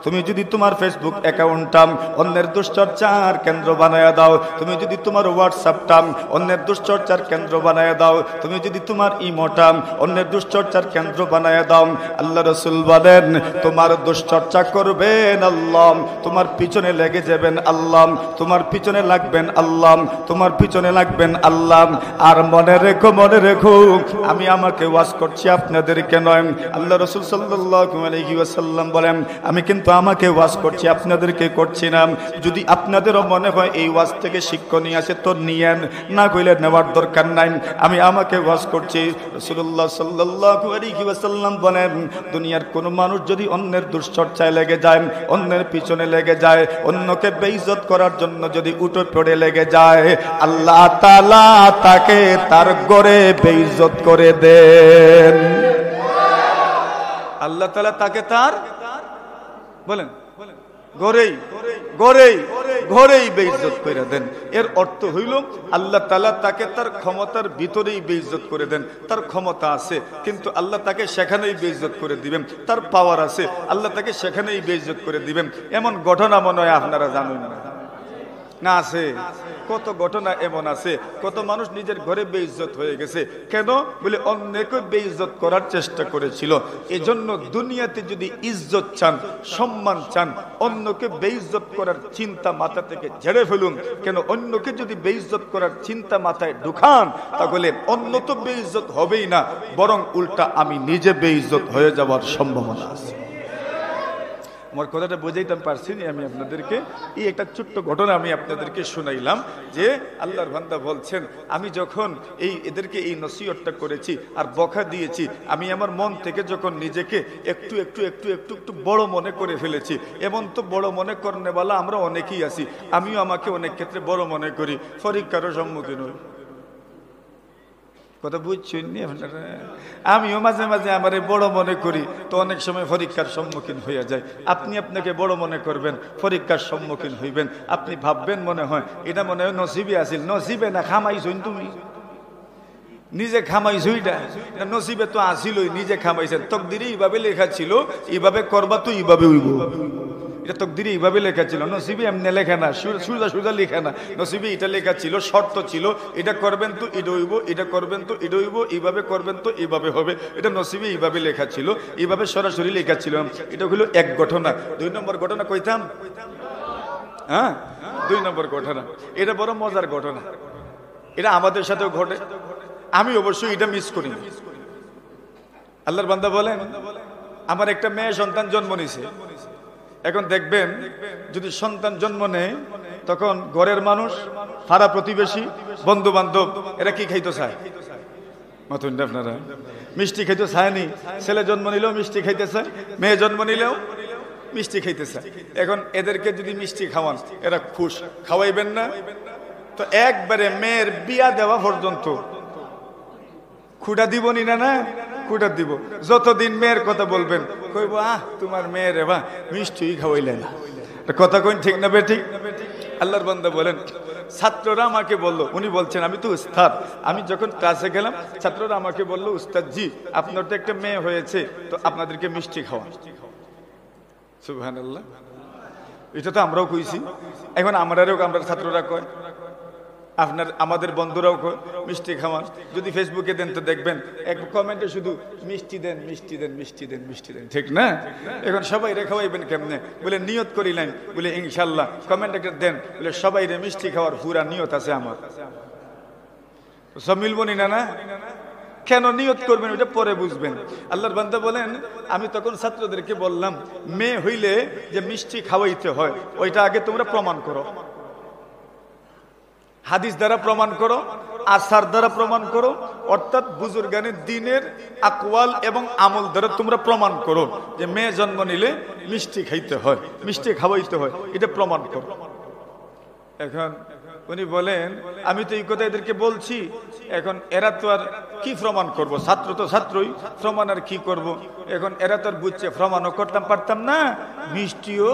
তুমি যদি তোমার ফেসবুক অ্যাকাউন্টটা অন্যের দুশ্চর্চার কেন্দ্র বানায় দাও, তুমি যদি তোমার হোয়াটসঅ্যাপটা অন্যের দুশ্চর্চার কেন্দ্র বানায় দাও, তুমি যদি তোমার ইমোটা অন্যের দুশ্চর্চার কেন্দ্র বানায় দাও, আল্লাহ রাসূল বলেন তোমার দুশ্চর্চা করবেন আল্লাহ, তোমার পিছনে লেগে যাবেন আল্লাহ, তোমার পিছনে লাগবেন আল্লাহ, তোমার পিছনে লাগবেন আল্লাহ। আর মনে রেখো আমি আমাকে ওয়াজ করছি, আপনাদেরকে নয়। আল্লাহ রাসূল সাল্লাল্লাহু আলাইহি ওয়াসাল্লাম বলেন আমি কিন্তু আমাকে ওয়াজ করছি, আপনাদেরকে করছি না। যদি আপনাদেরও মনে হয় এই ওয়াজ থেকে শিক্ষণীয় আছে তো নিয়েন, না কইলে নেওয়ার দরকার নাই। আমি আমাকে ওয়াজ করছি। রাসূলুল্লাহ সাল্লাল্লাহু আলাইহি ওয়াসাল্লাম বলেন দুনিয়ার কোন মানুষ যদি অন্যের দুশ্চর্চায় লেগে যায়, অন্যের পিছনে লেগে যায়, অন্যকে বেইজ্জত করার জন্য যদি উঠে পড়ে লেগে যায়, আল্লাহ তাআলা তাকে তার ঘরে বেইজ্জত করে দেন। আল্লাহ তাআলা তাকে তার বলেন ঘরেই বেইজ্জত করে দেন। এর অর্থ হইল আল্লাহ তাআলা তাকে তার ক্ষমতার ভিতরেই বেইজ্জত করে দেন। তার ক্ষমতা আছে কিন্তু আল্লাহ তাকে সেখানেই বেইজ্জত করে দিবেন। তার পাওয়ার আছে, আল্লাহ তাকে সেখানেই বেইজ্জত করে দিবেন। এমন ঘটনা মনে হয় আপনারা জানেন না আছে? কত ঘটনা এমন আছে, কত মানুষ নিজের ঘরে বেইজ্জত হয়ে গেছে। কেন? বলে অন্যকে বেইজ্জত করার চেষ্টা করেছিল। এজন্য দুনিয়াতে যদি ইজ্জত চান, সম্মান চান, অন্যকে বেইজ্জত করার চিন্তা মাথা থেকে ঝেড়ে ফেলুন। কেন? অন্যকে যদি বেইজ্জত করার চিন্তা মাথায় ঢুকান, তাহলে অন্য তো বেইজ্জত হবেই না, বরং উল্টা আমি নিজে বেইজ্জত হয়ে যাওয়ার সম্ভাবনা আছে। আমার কথাটা বুঝাইতাম পারছি না আমি আপনাদেরকে? এই একটা ছোট্ট ঘটনা আমি আপনাদেরকে শুনাইলাম যে আল্লাহর বান্দা বলছেন আমি যখন এদেরকে এই নসিহতটা করেছি আর বকা দিয়েছি, আমি আমার মন থেকে যখন নিজেকে একটু একটু একটু একটু একটু বড় মনে করে ফেলেছি। এমন তো বড় মনে করনেওয়ালা আমরা অনেকেই আছি, আমিও আমাকে অনেক ক্ষেত্রে বড় মনে করি, পরীক্ষারও সম্মুখীন হই। কথা বুঝছেন নি আপনারা? আমিও মাঝে মাঝে আমার বড় মনে করি, তো অনেক সময় পরীক্ষার সম্মুখীন হয়ে যায়। আপনি আপনাকে বড় মনে করবেন, পরীক্ষার সম্মুখীন হইবেন, আপনি ভাববেন মনে হয় এটা মনে হয় নসিবে আসিল। নসিবে না, খামাইছইন তুমি, নিজে খামাইছো। এটা নসিবে তো আসিলই, নিজে খামাইছেন। তকদিরে এইভাবে লেখা ছিল, এইভাবে করবা তো এইভাবে হইব। এটা তকদিরে এইভাবে লেখা ছিল, নসিবে এমনি লেখা না, সুজা সুজা লেখা না। নসিবে এটা লেখা ছিল, শর্ত ছিল, এটা করবেন তো এটা হইব, এটা করবেন তো এটা হইব, এইভাবে করবেন তো এইভাবে হবে। এটা নসিবে এইভাবে লেখা ছিল, এইভাবে সরাসরি লেখা ছিল। এটা হলো এক ঘটনা। 2 নম্বর ঘটনা কইতাম, হ্যাঁ 2 নম্বর ঘটনা, এটা বড় মজার ঘটনা। এটা আমাদের সাথেও ঘটে, আমি অবশ্যই এটা মিস করি। আল্লাহর বান্দা বলেন আমার একটা মেয়ে সন্তান জন্ম নিছে। এখন দেখবেন যদি সন্তান জন্ম নেয়, তখন ঘরের মানুষ, পাড়া প্রতিবেশী, বন্ধু বান্ধব এরা কি খাইতে চায়? মতন আপনারা মিষ্টি খাইতে চায়নি? ছেলে জন্ম নিলেও মিষ্টি খাইতে চায়, মেয়ে জন্ম নিলেও মিষ্টি খাইতে চায়। এখন এদেরকে যদি মিষ্টি খাওয়ান, এরা খুশ। খাওয়াইবেন না তো একবারে মেয়ের বিয়া দেওয়া পর্যন্ত খুঁটা দিব নি না? না খুঁটা দিব। যতদিন মেয়ের কথা বলবেন কইব তোমার মেয়ের বা মিষ্টি খাওয়াইলে না। কথা কইন ঠিক না বে ঠিক? আল্লাহর বান্দা বলেন ছাত্ররা আমাকে বলল, উনি বলছেন আমি তো উস্তাদ, আমি যখন ক্লাসে গেলাম ছাত্ররা আমাকে বলল উস্তাদ জি আপনার তো একটা মেয়ে হয়েছে, তো আপনাদেরকে মিষ্টি খাওয়ান। সুবহানাল্লাহ, এটা তো আমরাও কইছি। এখন আমরা ছাত্ররা কয়, আমাদের বন্ধুরাও মিষ্টি খাওয়ান। যদি ফেসবুকে দেন তো দেখবেন এক কমেন্টে শুধু মিষ্টি দেন, মিষ্টি দেন, মিষ্টি দেন, মিষ্টি দেন, ঠিক না? এখন সবাই রে খাওয়াইবেন কেমনে? বলে নিয়ত করিলেন, বলে ইনশাল্লাহ কমেন্ট একটা দেন, বলে সবাই রে মিষ্টি খাওয়ার পুরা নিয়ত আছে আমার। সব মিলবো নি না? না কেন নিয়ত করবেন ওইটা পরে বুঝবেন। আল্লাহর বান্দা বলেন আমি তখন ছাত্রদেরকে বললাম মেয়ে হইলে যে মিষ্টি খাওয়াইতে হয় ওইটা আগে তোমরা প্রমাণ করো, হাদিস দ্বারা প্রমাণ করো, আসার দ্বারা প্রমাণ করো, অর্থাৎ বুজুর্গানের দ্বীনের আকওয়াল এবং আমল দ্বারা তোমরা প্রমাণ করো যে মেয়ে জন্ম নিলে মিষ্টি খাইতে হয়, মিষ্টি খাওয়াইতে হয়, এটা প্রমাণ করো। এখন উনি বলেন আমি তো এই কথা এদেরকে বলছি, এখন এরা তো আর কি প্রমাণ করব? ছাত্র তো ছাত্রই, প্রমাণ আর কি করব? এখন এরা তো আর বুঝছে প্রমাণও করতাম পারতাম না, মিষ্টিও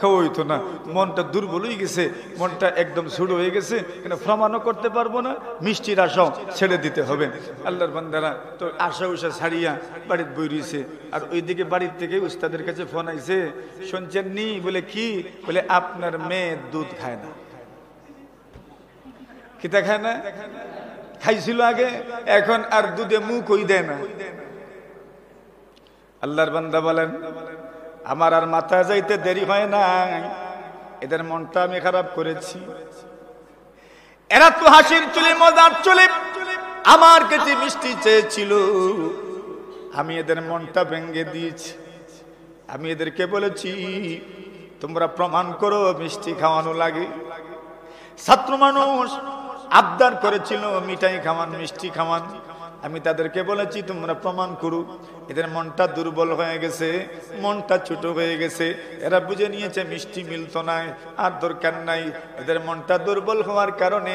খাওয়া হইতো না। মনটা দুর্বল হয়ে গেছে, মনটা একদম ছোট হয়ে গেছে, কেন প্রমাণও করতে পারবো না, মিষ্টির আশাও ছেড়ে দিতে হবে। আল্লাহর বান্দারা তো আশা উষা ছাড়িয়া বাড়িতে বই রয়েছে। আর ওইদিকে বাড়ির থেকে উস্তাদের কাছে ফোন আইছে, শুনছেন নি? বলে কি? বলে আপনার মেয়ে দুধ খায় না। কিতা খায় না? খাইছিল আগে, এখন আর দুধে মুখই দেয় না। আল্লাহর বান্দা বলেন, আমার আর মাথা যাইতে দেরি হয় না, এদের মনটা আমি খারাপ করেছি। এরা তো হাসির চুলি, মজার চুলি, আমার কাছে মিষ্টি চেয়েছিল, আমি এদের মনটা ভেঙে দিয়েছি। আমি এদেরকে বলেছি তোমরা প্রমাণ করো মিষ্টি খাওয়ানো লাগে। ছাত্র মানুষ আবদার করেছিল মিঠাই খাওয়ান, মিষ্টি খাওয়ান। আমি তাদেরকে বলেছি তোমরা প্রমাণ করো। এদের মনটা দুর্বল হয়ে গেছে, মনটা ছোট হয়ে গেছে। এরা বুঝে নিয়েছে মিষ্টি মিলতো না, আর দরকার নাই। এদের মনটা দুর্বল হওয়ার কারণে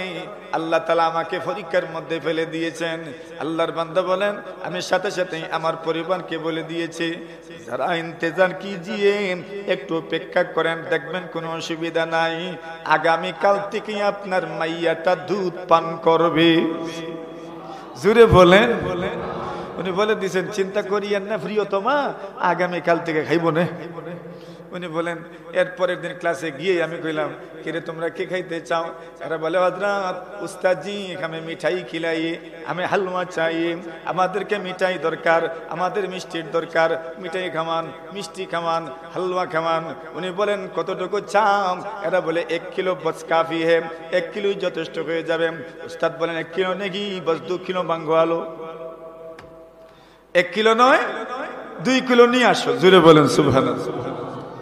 আল্লাহ তাআলা আমাকে পরীক্ষার মধ্যে ফেলে দিয়েছেন। আল্লাহর বান্দা বলেন, আমি সাথে সাথে আমার পরিবারকে বলে দিয়েছি, যারা ইন্তজার কিজিয়ে, একটু অপেক্ষা করেন, দেখবেন কোনো অসুবিধা নাই। আগামীকাল থেকে আপনার মাইয়াটা দুধ পান করবে। জুড়ে বলেন। উনি বলে দিয়েছেন, চিন্তা করিয়েন না প্রিয়তমা, আগামীকাল থেকে খাইব না। উনি বলেন, এরপরের দিন ক্লাসে গিয়ে আমি কইলাম, কিরে তোমরা কে খাইতে চাও? এরা বলে, হযরত উস্তাদজি আমি মিঠাই খিলাই, আমি হালুয়া চাই, আমাদেরকে মিঠাই দরকার, আমাদের মিষ্টির দরকার, মিঠাই খাওয়ান, মিষ্টি খাওয়ান, হালুয়া খাওয়ান। উনি বলেন, কতটুকু চাও? এরা বলে 1 কিলো বস কাফি হে, 1 কিলোই যথেষ্ট হয়ে যাবে। উস্তাদ বলেন, 1 কিলো নাকি বস 2 কিলো মাঙ্গো আলো। 1 কিলো নয় 2 কিলো নিয়ে আসো। জুড়ে বলেন সুবহানাল্লাহ।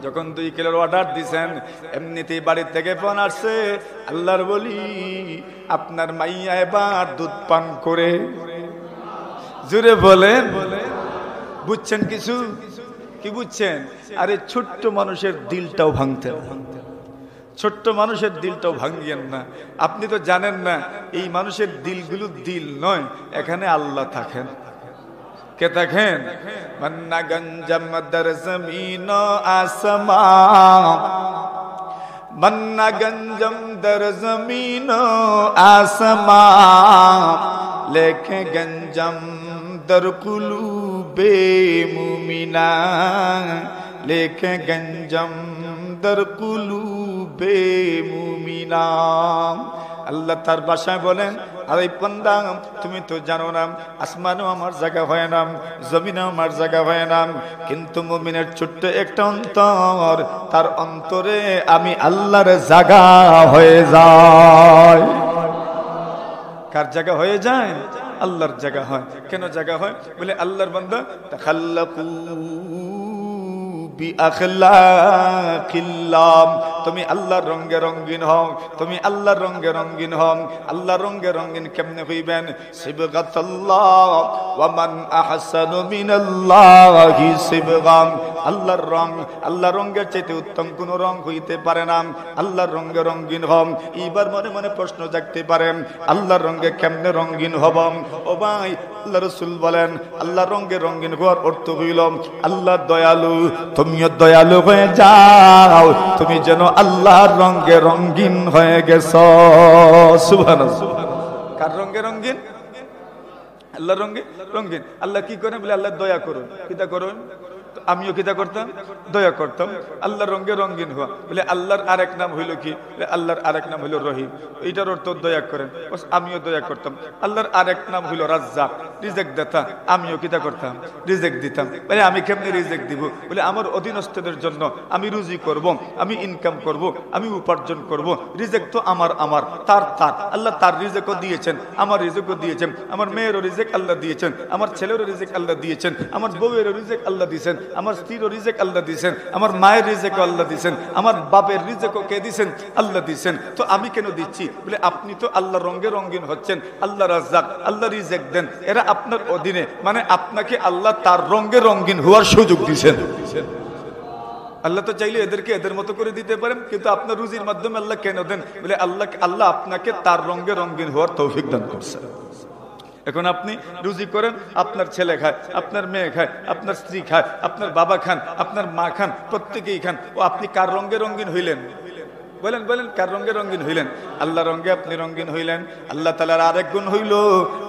যখন 2 কিলোর অর্ডার দিছেন, এমনিতেই বাড়ির থেকে ফোন আসছে, আল্লাহর বলি আপনার মাইয়া এবার দুধ পান করে। জুড়ে বলেন। বুঝছেন কিছু? কি বুঝছেন? আরে ছোট্ট মানুষের দিলটাও ভাঙতে, ছোট্ট মানুষের দিলটাও ভাঙিয়েন না। আপনি তো জানেন না এই মানুষের দিলগুলো দিল নয়, এখানে আল্লাহ থাকেন। কে থাকেন? মান্না গঞ্জম দর জমিন আসমান, মান্না গঞ্জম দর জমিন আসমান, লেকে গঞ্জম দর কুলুবে মুমিনা, লেকে গঞ্জম দর কুলুবে মুমিনা। আল্লাহ তার ভাষায় বলেন, আরে বান্দা তুমি তো জানো না, আসমানও আমার জায়গা হয় না, জমিনও আমার জায়গা হয় না, কিন্তু মুমিনের ছোট্ট একটা অন্তর, তার অন্তরে আমি আল্লাহর জায়গা হয়ে যাই। কার জায়গা হয়ে যায়? আল্লাহর জায়গা হয়। কেন জায়গা হয়? বলে আল্লাহর বান্দা তাখাল্লাকু বিআখলাকিল্লাহ, তুমি আল্লাহর রঙে রঙিন হও, তুমি আল্লাহর রঙে রঙিন হও। আল্লাহর রঙে রঙিন কেমনে হইবেন? সিবগাতাল্লাহ ওয়া মান আহসানু মিনাল্লাহি সিবগাম। আল্লাহর রং, আল্লাহর রঙের চাইতে উত্তম কোন রং হইতে পারে না। আল্লাহর রঙে রঙিন হও। এইবার মনে মনে প্রশ্ন জাগতে পারে, আল্লাহর রঙে কেমনে রঙিন হব? ও ভাই, আল্লাহ রাসূল বলেন, আল্লাহর রঙে রঙিন হওয়ার অর্থ হইল আল্লাহ দয়ালু, তুমিও দয়ালু হয়ে যাও, তুমি যেন আল্লাহর রঙে রঙিন হয়ে গেছো। সুবহানাল্লাহ। কার রঙে রঙিন? আল্লাহর রঙে রঙিন। আল্লাহ কি করেন? বলে আল্লাহ দয়া করুন। কিতা করুন? আমিও কিতা করতাম? দয়া করতাম। আল্লাহর রঙে রঙিন হওয়া। বলে আল্লাহর আরেক নাম হইল কি? আল্লাহর আরেক নাম হইল রহিম। এইটার অর্থ দয়া করেন। আমিও দয়া করতাম। আল্লাহর আরেক নাম হইল রাজ্জাক, রিজেক দাতা। আমিও কিতা করতাম? রিজেক দিতাম। বলে আমি কেমনে রিজেক দিব? বলে আমার অধীনস্থদের জন্য আমি রুজি করব, আমি ইনকাম করব, আমি উপার্জন করব। রিজেক তো আমার তার আল্লাহ তার রিজেকও দিয়েছেন, আমার রিজেকও দিয়েছেন, আমার মেয়েরও রিজেক আল্লাহ দিয়েছেন, আমার ছেলেরও রিজেক আল্লাহ দিয়েছেন, আমার বউয়েরও রিজেক আল্লাহ দিয়েছেন, আমার স্ত্রীরও রিজেক আল্লাহ দিয়েছেন, আমার মায়ের রিজেকও আল্লাহ দিয়েছেন, আমার বাপের রিজেকও কে দিয়েছেন? আল্লাহ দিয়েছেন। তো আমি কেন দিচ্ছি? বলে আপনি তো আল্লাহর রঙে রঙিন হচ্ছেন, আল্লাহ রাজ্জাক, আল্লাহ রিজেক দেন, এরা আপনার অধীনে, মানে আপনাকে আল্লাহ তার রঙে রঙিন হওয়ার সুযোগ দিয়েছেন। আল্লাহ তো চাইলে এদেরকে এদের মতো করে দিতে পারেন, কিন্তু আপনার রুজির মাধ্যমে আল্লাহ কেন দেন? বলে আল্লাহ আপনাকে তার রঙে রঙিন হওয়ার তৌফিক দান করছেন। এখন আপনি রুজি করেন, আপনার ছেলে খায়, আপনার মেয়ে খায়, আপনার স্ত্রী খায়, আপনার বাবা খান, আপনার মা খান, প্রত্যেকেই খান। ও আপনি কার রঙে রঙিন হইলেন? বলেন বলেন, কার রঙে রঙিন হইলেন? আল্লাহ রঙে আপনি রঙিন হইলেন। আল্লাহ তাআলার আরেক গুণ হইল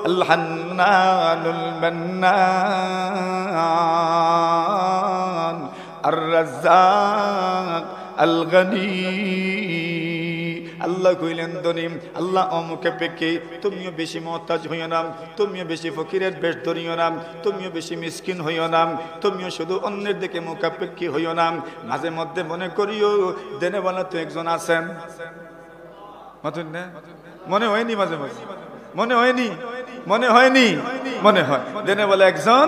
আল হান্নানুল মান্নান আর রাজ্জাক আল গনি। আল্লাহ কইলেন ধনী, আল্লাহ অমুকে পেকে তুমিও বেশি মহতাজ হইও না, তুমিও বেশি ফকিরের বেশ ধরিও না, তুমিও বেশি মিসকিন হইও না, তুমিও শুধু অন্যের দিকে মুখাপেক্ষী হইও না। মাঝে মধ্যে মনে করিও দেনেওয়ালা তো একজন আছেন। মনে হয়নি? মাঝে মাঝে মনে হয়নি? মনে হয়নি? মনে হয় দেনেওয়ালা একজন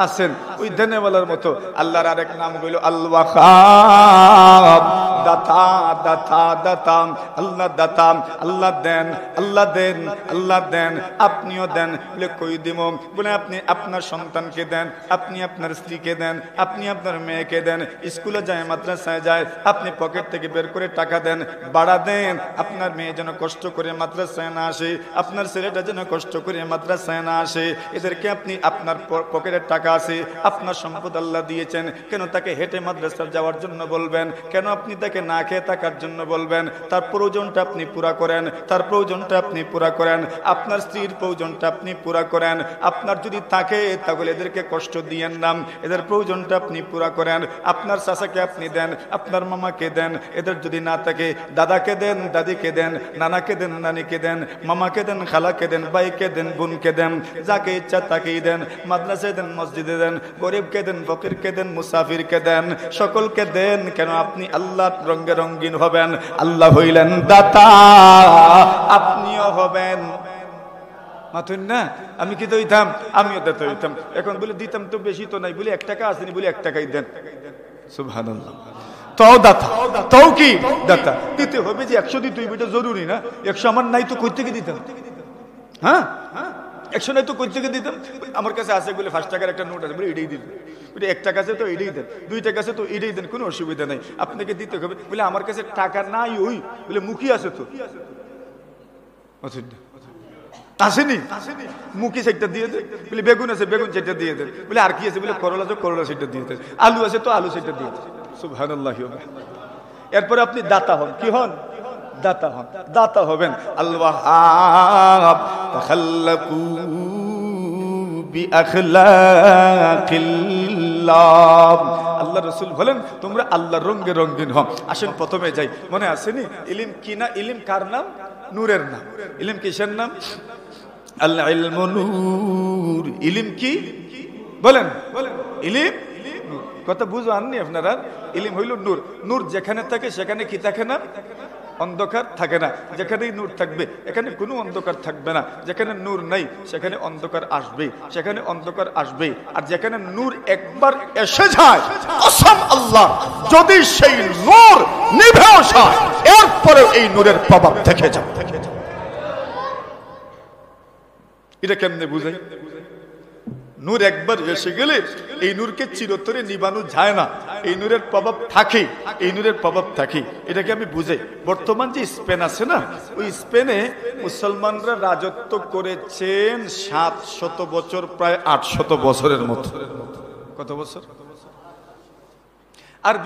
আছেন। ওই দেনেওয়ালার মতো আল্লাহর আরেক নাম হইল আল ওয়াহাব, দাতা দাতা দাতা। আল্লাহ দাতা, আল্লাহ দেন, আল্লাহ দেন, আল্লাহ দেন। আপনিও দেন বলে কই দিব? বলে আপনি আপনার সন্তানকে দেন, আপনি আপনার স্ত্রীকে দেন, আপনি আপনার মেয়েকে দেন। স্কুলে যায়, মাদ্রাসায় যায়, আপনি পকেট থেকে বের করে টাকা দেন, বাড়া দেন। আপনার মেয়ে যেন কষ্ট করে মাদ্রাসায় না আসে, আপনার ছেলেটা যেন কষ্ট করে মাদ্রাসায় না আসে। এদেরকে আপনি আপনার পকেটের টাকা আছে, আপনার সম্পদ আল্লাহ দিয়েছেন, কেন তাকে হেঁটে মাদ্রাসায় যাওয়ার জন্য বলবেন? কেন আপনি তাকে না খেয়ে থাকার জন্য বলবেন? তার প্রয়োজনটা আপনি পুরা করেন, তার প্রয়োজনটা আপনি পুরা করেন, আপনার স্ত্রীর প্রয়োজনটা আপনি পুরা করেন। আপনার যদি থাকে তাহলে এদেরকে কষ্ট দিয়েন না, এদের প্রয়োজনটা আপনি পুরা করেন। আপনার চাচাকে আপনি দেন, আপনার মামাকে দেন। এদের যদি না থাকে দাদাকে দেন, দাদিকে দেন, নানাকে দেন, নানিকে দেন, মামাকে দেন, খালাকে দেন, ভাইকে দেন, বোনকে দেন, যাকে ইচ্ছা তাকেই দেন। মাদ্রাসায় দেন, মসজিদে দেন, গরিবকে দেন, ফকিরকে দেন, মুসাফিরকে দেন, সকলকে দেন। কেন? আপনি আল্লাহর রঙে রঙিন হবেন। আল্লাহ হইলেন দাতা, আপনিও হবেন। মাথুন না? আমি কি দিতাম? আমিও দিতে হইতাম। এখন বলে দিতাম তো বেশি তো নাই, বলে 1 টাকা আসেনি, বলে 1 টাকাই দেন। সুবহানাল্লাহ। তাও দাতা, তাও কি দাতা? দিতে হবে যে 100 দিতে হইবে, এটা জরুরি না? 100 আমার নাই তো কই থেকে দিতাম? হ্যাঁ, 100 নাই তো কই থেকে দিতাম? আমার কাছে আছে বলে 5 টাকার একটা নোট আছে, বলে এটাই দিন। বলে 1 টাকা আছে তো এটাই দেন, 2 টাকা আছে তো এটাই দেন, কোনো অসুবিধা নাই, আপনাকে দিতে হবে। বলে আমার কাছে টাকা নাই, ওই বলে মুখী আছে তো। আসেনি? মুখী সেটা দিয়ে দেন। বলে বেগুন আছে, বেগুন সেটা দিয়ে দেন। বলে আর কি আছে? বলে করলা আছে, করলা সেটা দিয়ে দেন। আলু আছে তো আলু সেটা দিয়ে দেন। সুবহানাল্লাহ। এরপরে আপনি দাতা হন। কি হন? দাতা হন। দাতা হবেন। আল ওয়াহাব তাখাল্লাকু বিআখলাকিল্লাহ। আল্লাহ রাসূল বলেন তোমরা আল্লাহর রঙে রঙিন হও। আসেন প্রথমে যাই। মনে আসেনি? ইলম কি না? ইলম কার নাম? নূরের নাম। ইলম কিসের নাম? আল ইলমু নূর। ইলম কি? বলেন বলেন। ইলম কথা বুঝো আননি আপনারা? ইলম হইল নূর। নূর যেখানে থাকে সেখানে কি থাকে না? অন্ধকার থাকে না। যেখানেই নূর থাকবে এখানে কোনো অন্ধকার থাকবে না। যেখানে নূর নাই সেখানে অন্ধকার আসবে, সেখানে অন্ধকার আসবে। আর যেখানে নূর একবার এসে যায়, কসম আল্লাহ, যদি সেই নূর নিভেও যায় এরপরে এই নূরের প্রভাব থেকে যায়। এটা কেমনে বুঝাই? নূর একবার এসে গেলে এই নূরকে চিরতরে নিবানো যায় না। এই নূরের প্রভাব থাকে, এই নূরের প্রভাব থাকে। এটাকে আমি বুঝাই। বর্তমান যে স্পেন আছে না, ওই স্পেনে মুসলমানরা রাজত্ব করেছেন 700 বছর, প্রায় 800 বছরের মতো। কত বছর? আর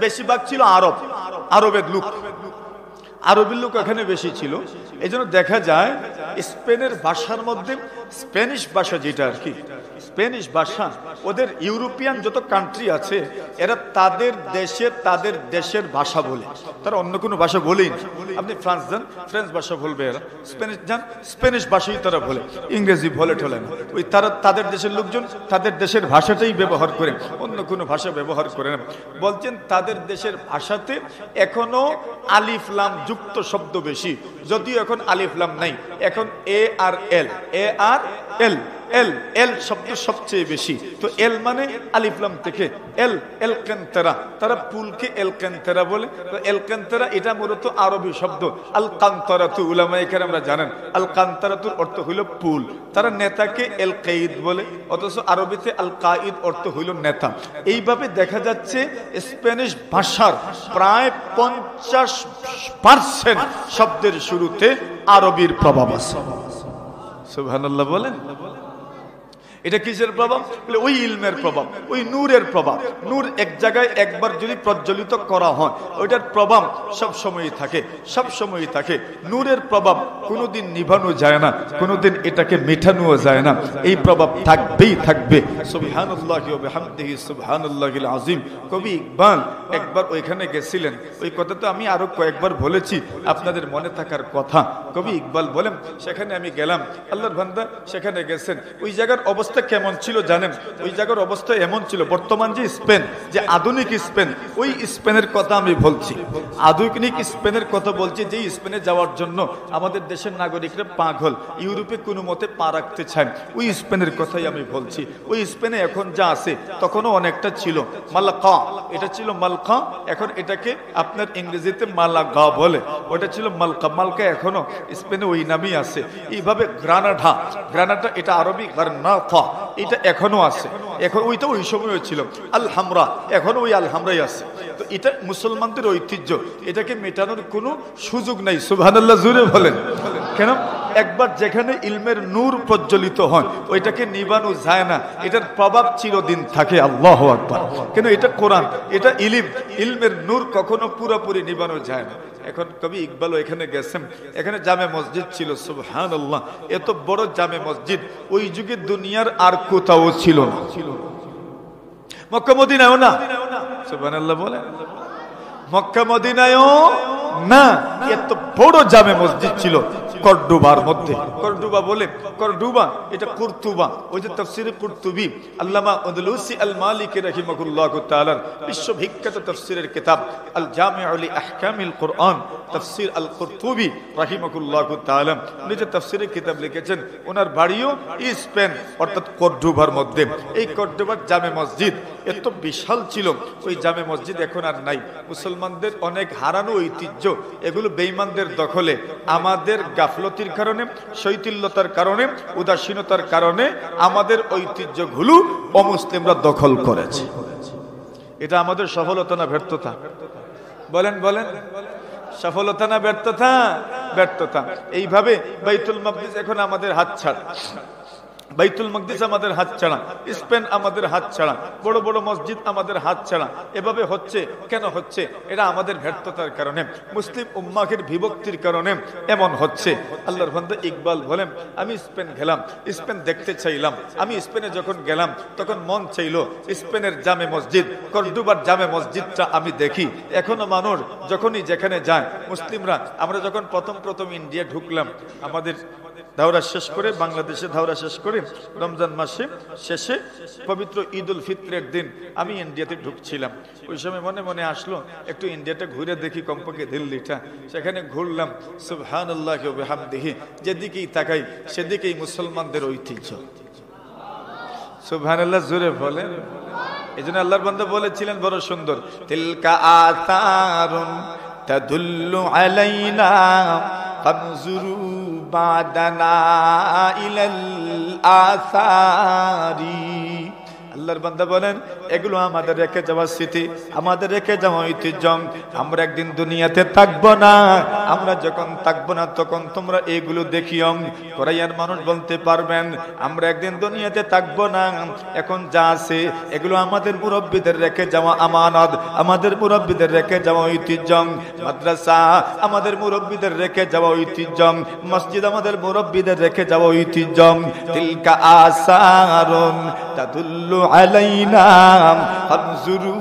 বেশিরভাগ ছিল আরব, আরবের লোক। আরবের লোক এখানে বেশি ছিল। এই জন্য দেখা যায় স্পেনের ভাষার মধ্যে স্প্যানিশ ভাষা, যেটা আর কি স্প্যানিশ ভাষা, ওদের ইউরোপিয়ান যত কান্ট্রি আছে এরা তাদের দেশের ভাষা বলে, তারা অন্য কোনো ভাষা বলেই না। আপনি ফ্রান্স যান, ফ্রেঞ্চ ভাষা বলবে এরা। স্প্যানিশ যান, স্প্যানিশ ভাষাই তারা বলে, ইংরেজি বলে ঠলে না। ওই তারা তাদের দেশের লোকজন তাদের দেশের ভাষাটাই ব্যবহার করে, অন্য কোনো ভাষা ব্যবহার করে না। বলছেন তাদের দেশের ভাষাতে এখনো আলিফ লাম যুক্ত শব্দ বেশি, যদিও এখন আলিফ লাম নাই, এখন এ আর এল, এ আর এল, এল এল শব্দ সবচেয়ে বেশি। তো এল মানে আলিফ লাম থেকে এল, এল কান্তারা, তারা পুলকে এল কান্তারা বলে। তো এল কান্তারা এটা মূলত আরবি শব্দ। আল কান্তারাতু, উলামায়ে কেরামরা জানেন আল কান্তারাতুর অর্থ হইল পুল। তারা নেতাকে এল কাইদ বলে, অথচ আরবিতে আল কাইদ অর্থ হইল নেতা। এইভাবে দেখা যাচ্ছে স্প্যানিশ ভাষার প্রায় 50% শব্দের শুরুতে আরবির প্রভাব আছে। সুবহানাল্লাহ বলেন। এটা কিসের প্রভাব? ওই ইলমের প্রভাব, ওই নূরের প্রভাব। নূর এক জায়গায় একবার যদি প্রজ্বলিত করা হয়, ওইটার প্রভাব সব সময়ই থাকে, সব সময়ই থাকে। নূরের প্রভাব কোনোদিন নিভানো যায় না, কোনোদিন এটাকে মেটানোও যায় না, এই প্রভাব থাকবেই থাকবে। সুবহানাল্লাহি ওয়া বিহামদিহি সুবহানাল্লাহিল আযীম। কবি ইকবাল একবার ওইখানে গেছিলেন, ওই কথা তো আমি আরো কয়েকবার বলেছি, আপনাদের মনে থাকার কথা। কবি ইকবাল বলেন, সেখানে আমি গেলাম, আল্লাহর বান্দা সেখানে গেছেন। ওই জায়গার অবস্থা কেমন ছিল জানেন? ওই জায়গার অবস্থা এমন ছিল, বর্তমান যে স্পেন, যে আধুনিক স্পেন, ওই স্পেনের কথা আমি বলছি, আধুনিক স্পেনের কথা বলছি, যে স্পেনে যাওয়ার জন্য আমাদের দেশের নাগরিকরা পাগল, ইউরোপে কোনো মতে পা রাখতে চান, ওই স্পেনের কথাই আমি বলছি। ওই স্পেনে এখন যা আছে তখনও অনেকটা ছিল। মালাকা, এটা ছিল মালকা, এখন এটাকে আপনার ইংরেজিতে মালাগা বলে, ওটা ছিল মালকা। মালকা এখনো স্পেনে ওই নামই আছে। এইভাবে গ্রানাডা, গ্রানাডা এটা আরবি গারনাফা, এটা এখনো আছে, এখন ওইটা ওই সময় ছিল। আল হামরা, এখনো ওই আল হামরাই আছে। তো এটা মুসলমানদের ঐতিহ্য, এটাকে মেটানোর কোনো সুযোগ নাই। সুবহানাল্লাহ জোরে বলেন। কেন? একবার যেখানে ইলমের নূর প্রজ্বলিত হয়, ওইটাকে নিবানো যায় না, এটার প্রভাব চিরদিন থাকে। আল্লাহু আকবার। কেন? এটা কোরআন, এটা ইলম, ইলমের নূর কখনো পুরোপুরি নিবানো যায় না। এখন কবি ইকবাল এখানে গেছেন, এখানে জামে মসজিদ ছিল। সুবহানাল্লাহ, এত বড় জামে মসজিদ ওই যুগে দুনিয়ার আর কোথাও ছিল না, মক্কা মদিনায়ও না। সুবহানাল্লাহ বলে, মক্কা মদিনায়ও না, এত বড় জামে মসজিদ ছিল কর্ডোবার মধ্যে। কর্ডোবা বলে, কর্ডোবা এটা কুরতুবা, ওই যে তাফসীরে কুরতুবী আল্লামা আনদালুসি আল মালিকি রাহিমাহুল্লাহু তাআলা বিশ্ববিখ্যাত তাফসীরের কিতাব আল জামিউ লি আহকামিল কুরআন, তাফসীর আল কুরতুবী রাহিমাহুল্লাহু তাআলা উনি যে তাফসীরের কিতাব লিখেছেন, ওনার বাড়িও স্পেন অর্থাৎ কর্ডোবার মধ্যে। এই কর্ডোবার জামে মসজিদ এত বিশাল ছিল, ওই জামে মসজিদ এখন আর নাই। মুসলমানদের অনেক হারানো ঐতিহ্য, এগুলো বেঈমানদের দখলে, আমাদের গাফলতির কারণে, শৈথিল্যতার কারণে, উদাসীনতার কারণে আমাদের ঐতিহ্যগুলো অমুসলিমরা দখল করেছে। এটা আমাদের সফলতা না ব্যর্থতা? বলেন বলেন, সফলতা না ব্যর্থতা? ব্যর্থতা। এইভাবে বাইতুল মাকদিস এখন আমাদের হাতছাড়া, বাইতুল মাকদিস আমাদের হাত ছাড়া, স্পেন আমাদের হাত ছাড়া, বড় বড় মসজিদ আমাদের হাত ছাড়া। এভাবে হচ্ছে কেন হচ্ছে? এটা আমাদের ব্যর্থতার কারণে, মুসলিম উম্মাহের বিভক্তির কারণে এমন হচ্ছে। আল্লাহর বান্দা ইকবাল বলেন, আমি স্পেন গেলাম, স্পেন দেখতে চাইলাম। আমি স্পেনে যখন গেলাম তখন মন চাইল স্পেনের জামে মসজিদ, কর্ডোবার জামে মসজিদটা আমি দেখি। এখনো মানুষ যখনই যেখানে যায়, মুসলিমরা, আমরা যখন প্রথম ইন্ডিয়া ঢুকলাম, আমাদের দাওরা শেষ করে, বাংলাদেশে দাওরা শেষ করে, রমজান মাসে শেষে পবিত্র ঈদ উল ফিতরের দিন আমি ইন্ডিয়াতে ঢুকছিলাম। ওই সময় মনে মনে আসলো একটু ইন্ডিয়াটা ঘুরে দেখি, কমপক্ষে দিল্লিটা। সেখানে ঘুরলাম, সুবহানাল্লাহি ওয়া বিহামদিহি, যেদিকেই তাকাই সেদিকেই মুসলমানদের ঐতিহ্য। সুবহানাল্লাহ জোরে বলেন। এই জন্য আল্লাহর বান্দা বলেছিলেন বড় সুন্দর, তিলকা আতারুন তাদুল্লু আলাইনা ফানজুরু বাদানা ইলাল আসারি। আল্লাহর বান্দা বলেন, এগুলো আমাদের রেখে যাওয়া স্মৃতি, আমাদের রেখে যাওয়া ঐতিহ্য। আমরা একদিন দুনিয়াতে থাকবো না, আমরা যখন থাকবো না তখন তোমরা এগুলো দেখিও। কোরাইয়ার মানুষ বলতে পারবেন, আমরা একদিন দুনিয়াতে থাকবো না, এখন যা আছে এগুলো আমাদের মুরব্বীদের রেখে যাওয়া আমানত, আমাদের মুরব্বীদের রেখে যাওয়া ঐতিহ্য। মাদ্রাসা আমাদের মুরব্বীদের রেখে যাওয়া ঐতিহ্য, মসজিদ আমাদের মুরব্বীদের রেখে যাওয়া ঐতিহ্য। তিলকা আসারুন তাদুল্লু আলাইনা ফানজুরু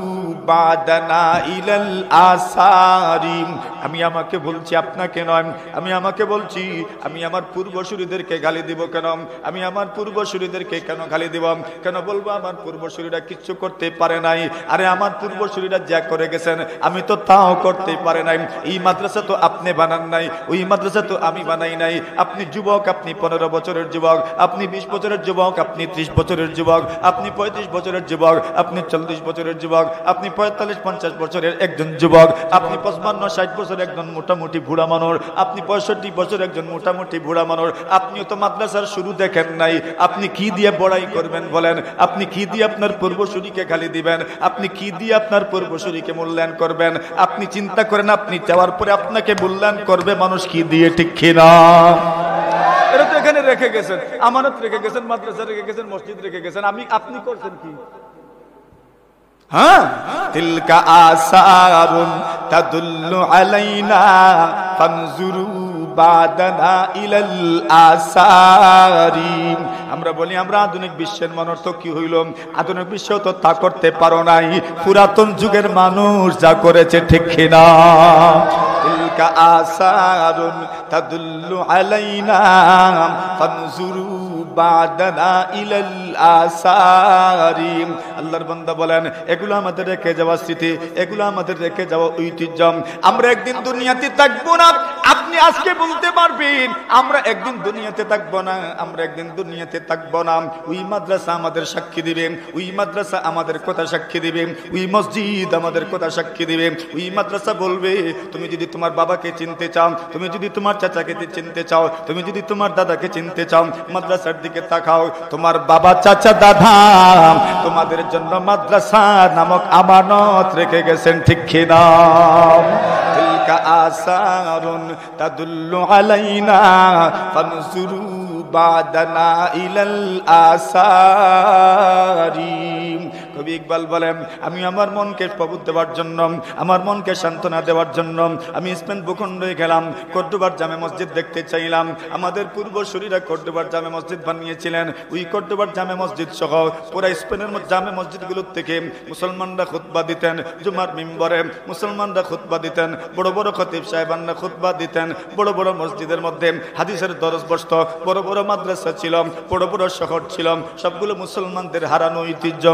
বাদানা ইলাল আসারি। আমি আমাকে বলছি, আপনাকে নয়, আমি আমাকে বলছি, আমি আমার পূর্বসূরীদেরকে গালি দিব কেন? আমি আমার পূর্বসূরীদেরকে কেন গালি দিব? কেন বলবো আমার পূর্বসূরীরা কিচ্ছু করতে পারে নাই? আরে আমার পূর্বসূরীরা যা করে গেছেন আমি তো তাও করতে পারে নাই। এই মাদ্রাসা তো আপনি বানান নাই, ওই মাদ্রাসা তো আমি বানাই নাই। আপনি যুবক, আপনি 15 বছরের যুবক, আপনি 20 বছরের যুবক, আপনি 30 বছরের যুবক, আপনি 35 বছরের যুবক, আপনি 40 বছরের যুবক, আপনি 45-50 বছরের একজন যুবক, আপনি 55-60 বছর একজন মোটামুটি বুড়া মানুষ, আপনি 65 বছর একজন মোটামুটি বুড়া মানুষ। আপনিও তো মাদ্রাসার শুরু দেখেন নাই। আপনি কি দিয়ে বড়াই করবেন বলেন? আপনি কি দিয়ে আপনার পূর্বসূরীকে গালি দিবেন? আপনি কি দিয়ে আপনার পূর্বসূরীকে মূল্যায়ন করবেন? আপনি চিন্তা করেন, আপনি যাওয়ার পরে আপনাকে মূল্যায়ন করবে মানুষ কি দিয়ে, ঠিক কিনা? এটা তো এখানে রেখে গেছেন, আমানত রেখে গেছেন, মাদ্রাসা রেখে গেছেন, মসজিদ রেখে গেছেন, আপনি করছেন কি? হ্যাঁ, তিলকা আসারুন তাদুল্লু আলাইনা ফানজুরু বাদানা ইলাল আসারি। আমরা বলি আমরা আধুনিক বিশ্বের মানুষ, তো কি হইল? আধুনিক বিশ্ব তো তা করতে পারো নাই, পুরাতন যুগের মানুষ যা করেছে, ঠিক কিনা? তিলকা আসারুন তাদুল্লু আলাইনা ফানজুরু বাদানা ইলাল আসারি। আল্লাহর বান্দা বলেন, এগুলো আমাদের রেখে যাওয়া স্মৃতি, এগুলো আমাদের রেখে যাওয়া ঐতিহ্য। আমরা একদিন দুনিয়াতে থাকবো না। আপনি আজকে বলতে পারবেন আমরা একদিন দুনিয়াতে থাকবো না, আমরা একদিন দুনিয়াতে থাকবো না। ওই মাদ্রাসা আমাদের সাক্ষী দিবে, ওই মাদ্রাসা আমাদের কথা সাক্ষী দিবে, ওই মসজিদ আমাদের কথা সাক্ষী দিবে। ওই মাদ্রাসা বলবে, তুমি যদি তোমার বাবাকে চিনতে চাও, তুমি যদি তোমার চাচাকে চিনতে চাও, তুমি যদি তোমার দাদাকে চিনতে চাও, মাদ্রাসার দিকে তাকাও। তোমার বাবা, চাচা, দাদা তোমাদের জন্য মাদ্রাসা নামক আমানত রেখে গেছেন, ঠিক কিনা? তিলকা আসারুন তাদুল্লু আলাইনা ফানজুরু বাদানা ইলাল আসারি। কবি ইকবাল বলেন, আমি আমার মনকে প্রবোধ দেওয়ার জন্য, আমার মনকে সান্ত্বনা দেওয়ার জন্য আমি স্পেন ভূখণ্ডে গেলাম, কর্দোবার জামে মসজিদ দেখতে চাইলাম। আমাদের পূর্বসূরীরা কর্দোবার জামে মসজিদ বানিয়েছিলেন। ওই কর্দোবার জামে মসজিদ সহ পুরা স্পেনের জামে মসজিদগুলোর থেকে মুসলমানরা খুতবা দিতেন, জুমার মিম্বরে মুসলমানরা খুতবা দিতেন, বড় বড় খতিব সাহেবানরা খুতবা দিতেন। বড় বড় মসজিদের মধ্যে হাদিসের দরস বসত, বড় বড় মাদ্রাসা ছিল, বড় বড় শহর ছিল, সবগুলো মুসলমানদের হারানো ঐতিহ্য।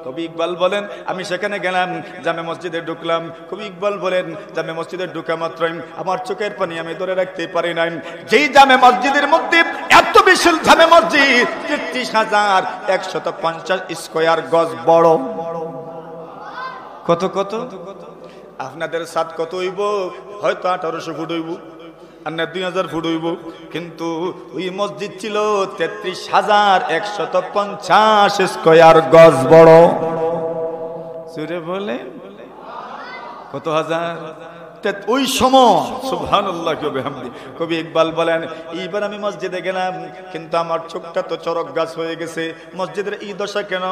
কবি ইকবাল বলেন, আমি সেখানে গেলাম, জামে মসজিদে ঢুকলাম। কবি ইকবাল বলেন, জামে মসজিদে ঢুকা মাত্রই আমার চোখের পানি আমি ধরে রাখতে পারি নাই। যেই জামে মসজিদের মধ্যে, এত বিশাল জামে মসজিদ, 33,150 স্কয়ার গজ বড়। কত কত? আপনাদের সাত কত হইব? হয়তো 1800 ফুট হইব, আর না 2000 ফুট হইব। কিন্তু ওই মসজিদ ছিল 33,150 স্কয়ার গজ বড়। সুরে বলে কত হাজার? ওই সময় সুবহানাল্লাহ বিহামদি। কবি ইকবাল বলেন, এইবার আমি মসজিদে গেলাম, কিন্তু আমার চোখটা তো চরক গাছ হয়ে গেছে। মসজিদের এই দশা কেন?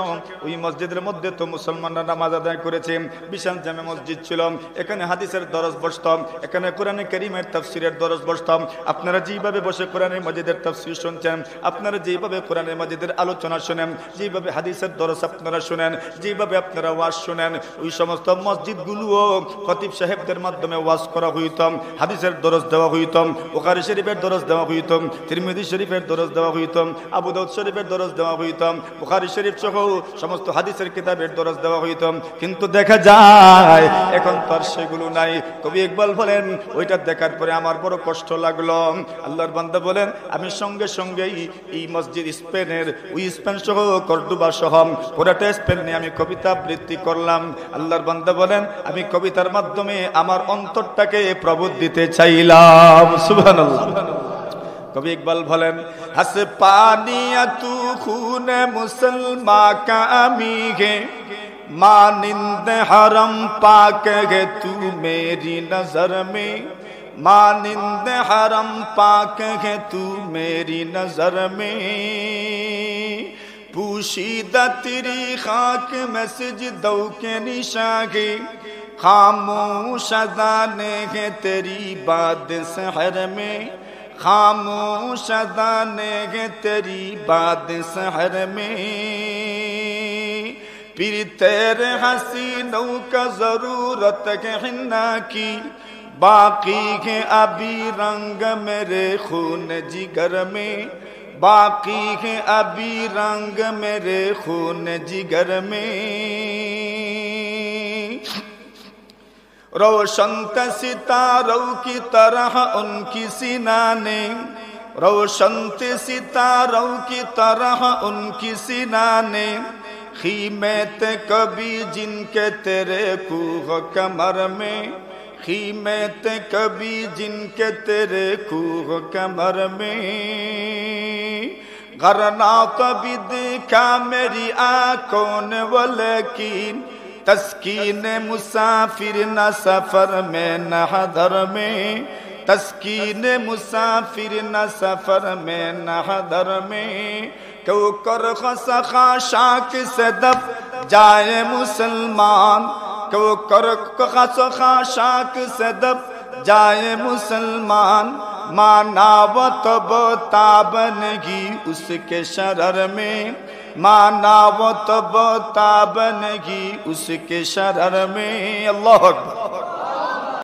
ওই মসজিদের মধ্যে তো মুসলমানরা নামাজ আদায় করেছে, বিশাল জামে মসজিদ ছিল। এখানে হাদিসের দরস বসতাম, এখানে কোরআনে কারীমের তাফসীরের দরস বসতাম। আপনারা যেভাবে বসে কোরআনে মাজিদের তাফসীর শুনছেন, আপনারা যেভাবে কোরআনে মাজিদের আলোচনা শুনেন, যেভাবে হাদিসের দরস আপনারা শুনেন, যেভাবে আপনারা ওয়াজ শুনেন, ওই সমস্ত মসজিদগুলোও খতিব সাহেবদের মাধ্যমে ওয়াজ করা হইতাম, হাদিসের দরস দেওয়া হইতাম, বুখারী শরীফের দরস দেওয়া হইতাম, তিরমিজি শরীফের দরস দেওয়া হইতাম, আবু দাউদ শরীফের দরস দেওয়া হইতাম, বুখারী শরীফ সহ সমস্ত হাদিসের কিতাবের দরস দেওয়া হইতাম। কিন্তু দেখা যায় এখন তো আর সেগুলো নাই। কবি ইকবাল বলেন, ওইটা দেখার পরে আমার বড় কষ্ট লাগলো। আল্লাহর বান্দা বলেন, আমি সঙ্গে সঙ্গেই এই মসজিদ স্পেনের, ওই স্পেন সহ কর্দোবা সহ পুরাটা স্পেন নিয়ে আমি কবিতা আবৃত্তি করলাম। আল্লাহর বান্দা বলেন, আমি কবিতার মাধ্যমে আমার অন্তরটাকে প্রবোধ দিতে চাইলাম। সুবহানাল্লাহ। কবি ইকবাল বলেন, হাসে পানিয়া তু খুনে মুসলমা কা আমি গে, मानिंद हरम पाक है तू मेरी नजर में, मानिंद हरम पाक है तू मेरी नजर में, पूशीदा तेरी खाक में सिजदों के निशागे, खामोश अज़ाने है तेरी बात सहर में, खामोश अज़ाने है तेरी बात सहर में, फिर तेरे हसीनों का जरूरत है हिन्ना की, बाकी है अभी रंग मेरे खून जिगर में, बाकी है अभी रंग मेरे खून जिगर में, रोशन सितारों की तरह उनकी सीना ने, रोशन सितारों की तरह उनकी सीना ने, खीमत कभी जिनके तेरे कूह कमर में, खीमत कभी जिनके तेरे कूह कमर में, गरना कभी देखा मेरी आंखों ने वो लेकिन, तस्कीन मुसाफिर न सफर में न हदर में, تسکین مسافر نہ سفر میں نہ حضر میں، کوکر خسخا شاک سے دب جائے مسلمان، کوکر خسخا شاک سے دب جائے مسلمان، مانا و تب تابنگی اس کے شرر میں، مانا و تب تابنگی اس کے شرر میں۔ اللہ اکبر۔